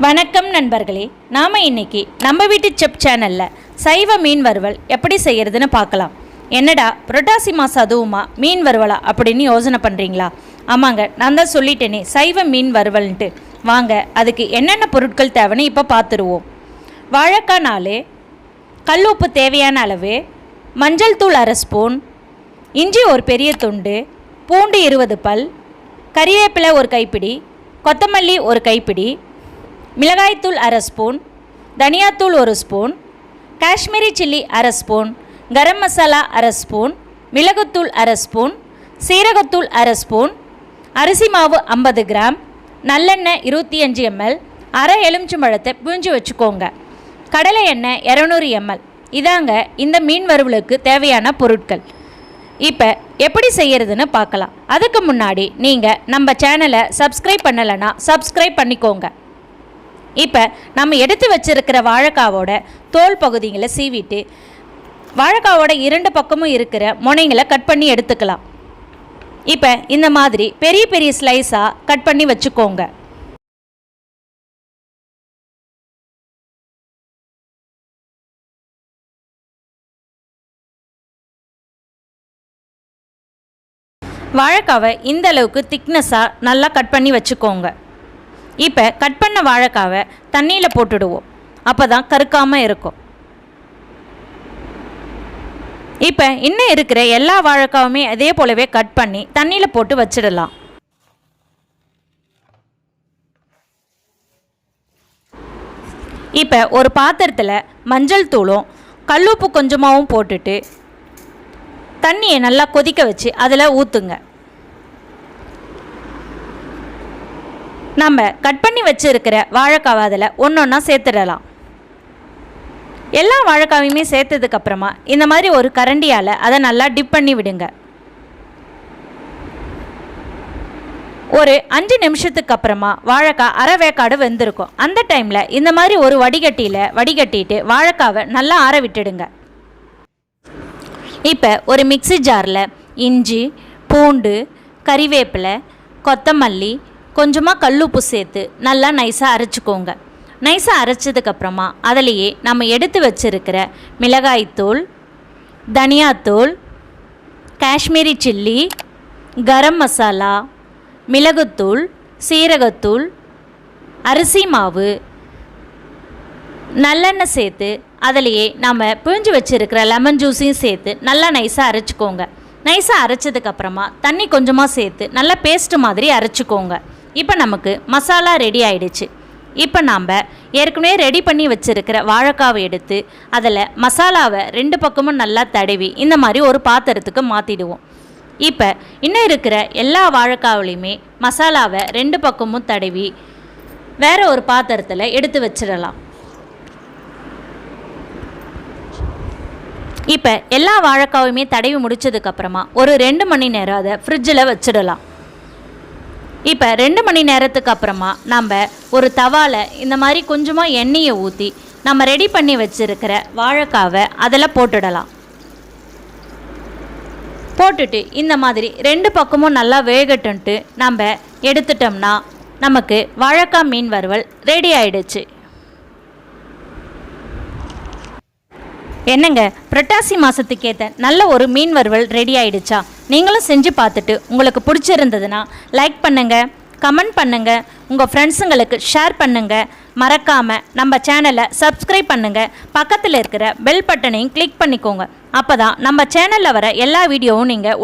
வணக்கம் நண்பர்களே, நாம் இன்னைக்கு நம்ம வீட்டு செப் சேனலில் சைவ மீன் வறுவல் எப்படி செய்கிறதுன்னு பார்க்கலாம். என்னடா புரட்டாசி மாதம் அதுவுமா மீன் வறுவலா அப்படின்னு யோசனை பண்ணுறீங்களா? ஆமாங்க, நான் தான் சொல்லிட்டேனே சைவ மீன் வறுவல்ன்ட்டு. வாங்க, அதுக்கு என்னென்ன பொருட்கள் தேவைன்னு இப்போ பார்த்துருவோம். வாழைக்காய் 4, கல் உப்பு தேவையான அளவு, மஞ்சள் தூள் அரை ஸ்பூன், இஞ்சி ஒரு பெரிய துண்டு, பூண்டு 20 பல், கறிவேப்பிலை ஒரு கைப்பிடி, கொத்தமல்லி ஒரு கைப்பிடி, மிளகாய்த்தூள் அரை ஸ்பூன், தனியாத்தூள் 1 ஸ்பூன், காஷ்மீரி சில்லி அரை ஸ்பூன், கரம் மசாலா அரை ஸ்பூன், மிளகுத்தூள் அரை ஸ்பூன், சீரகத்தூள் அரை ஸ்பூன், அரிசி மாவு 50 கிராம், நல்லெண்ணெய் 25 ml, அரை எலுமிச்சம்பழத்தை பிழிஞ்சு வச்சுக்கோங்க. கடலை எண்ணெய் 200 ml. இதாங்க இந்த மீன் வறுவலுக்கு தேவையான பொருட்கள். இப்போ எப்படி செய்கிறதுன்னு பார்க்கலாம். அதுக்கு முன்னாடி நீங்கள் நம்ம சேனலை சப்ஸ்கிரைப் பண்ணலைன்னா சப்ஸ்கிரைப் பண்ணிக்கோங்க. இப்போ நம்ம எடுத்து வச்சுருக்கிற வாழைக்காவோட தோல் பகுதிகளை சீவிட்டு வாழைக்காவோட 2 பக்கமும் இருக்கிற முனைங்களை கட் பண்ணி எடுத்துக்கலாம். இப்போ இந்த மாதிரி பெரிய பெரிய ஸ்லைஸாக கட் பண்ணி வச்சுக்கோங்க. வாழைக்காவை இந்த அளவுக்கு திக்னஸாக நல்லா கட் பண்ணி வச்சுக்கோங்க. இப்போ கட் பண்ண வாழைக்காவை தண்ணியில் போட்டுடுவோம். அப்போ தான் கருக்காமல் இருக்கும். இப்போ இன்னும் இருக்கிற எல்லா வாழைக்காவுமே அதே போலவே கட் பண்ணி தண்ணியில் போட்டு வச்சிடலாம். இப்போ ஒரு பாத்திரத்தில் மஞ்சள் தூளும் கல்லுப்பு கொஞ்சமாகவும் போட்டுட்டு தண்ணியை நல்லா கொதிக்க வச்சு அதில் ஊற்றுங்க. நம்ம கட் பண்ணி வச்சுருக்கிற வாழைக்காவை அதில் ஒன்றா சேர்த்துடலாம். எல்லா வாழைக்காவையுமே சேர்த்ததுக்கப்புறமா இந்த மாதிரி ஒரு கரண்டியால் அதை நல்லா டிப் பண்ணி விடுங்க. ஒரு 5 நிமிஷத்துக்கு அப்புறமா வாழைக்காய் அரை வேக்காடு வெந்திருக்கும். அந்த டைமில் இந்த மாதிரி ஒரு வடிகட்டியில் வடிகட்டிட்டு வாழைக்காவை நல்லா ஆற விட்டுடுங்க. இப்போ ஒரு மிக்ஸி ஜாரில் இஞ்சி, பூண்டு, கறிவேப்பிலை, கொத்தமல்லி, கொஞ்சமாக கல்லுப்பு சேர்த்து நல்லா நைஸாக அரைச்சிக்கோங்க. நைஸாக அரைச்சதுக்கப்புறமா அதிலேயே நம்ம எடுத்து வச்சுருக்கிற மிளகாய்த்தூள், தனியாத்தூள், காஷ்மீரி சில்லி, கரம் மசாலா, மிளகுத்தூள், சீரகத்தூள், அரிசி மாவு, நல்லெண்ணெய் சேர்த்து அதிலேயே நம்ம பிழிஞ்சு வச்சுருக்கிற லெமன் ஜூஸையும் சேர்த்து நல்லா நைஸாக அரைச்சிக்கோங்க. நைஸாக அரைச்சதுக்கப்புறமா தண்ணி கொஞ்சமாக சேர்த்து நல்லா பேஸ்ட்டு மாதிரி அரைச்சிக்கோங்க. இப்போ நமக்கு மசாலா ரெடி ஆகிடுச்சு. இப்போ நாம் ஏற்கனவே ரெடி பண்ணி வச்சுருக்கிற வாழைக்காவை எடுத்து அதில் மசாலாவை 2 பக்கமும் நல்லா தடவி இந்த மாதிரி ஒரு பாத்திரத்துக்கு மாற்றிடுவோம். இப்போ இன்னும் இருக்கிற எல்லா வாழைக்காவிலையுமே மசாலாவை 2 பக்கமும் தடவி வேறு ஒரு பாத்திரத்தில் எடுத்து வச்சிடலாம். இப்போ எல்லா வாழைக்காவையுமே தடவி முடித்ததுக்கப்புறமா ஒரு 2 மணி நேரம் அதை ஃப்ரிட்ஜில் வச்சிடலாம். இப்போ 2 மணி நேரத்துக்கு அப்புறமா நம்ம ஒரு தவாவில் இந்த மாதிரி கொஞ்சமாக எண்ணெயை ஊற்றி நம்ம ரெடி பண்ணி வச்சுருக்கிற வாழைக்காவை அதில் போட்டுடலாம். போட்டுட்டு இந்த மாதிரி 2 பக்கமும் நல்லா வேகட்டுன்ட்டு நம்ம எடுத்துட்டோம்னா நமக்கு வாழைக்காய் மீன் வறுவல் ரெடி ஆயிடுச்சு. என்னங்க, புரட்டாசி மாதத்துக்கேற்ற நல்ல ஒரு மீன் வறுவல் ரெடி ஆயிடுச்சா? நீங்களும் செஞ்சு பார்த்துட்டு உங்களுக்கு பிடிச்சிருந்ததுன்னா லைக் பண்ணுங்கள், கமெண்ட் பண்ணுங்கள், உங்கள் ஃப்ரெண்ட்ஸுங்களுக்கு ஷேர் பண்ணுங்கள். மறக்காமல் நம்ம சேனலை சப்ஸ்கிரைப் பண்ணுங்கள். பக்கத்தில் இருக்கிற பெல் பட்டனையும் கிளிக் பண்ணிக்கோங்க. அப்போ தான் நம்ம சேனலில் வர எல்லா வீடியோவும் நீங்கள்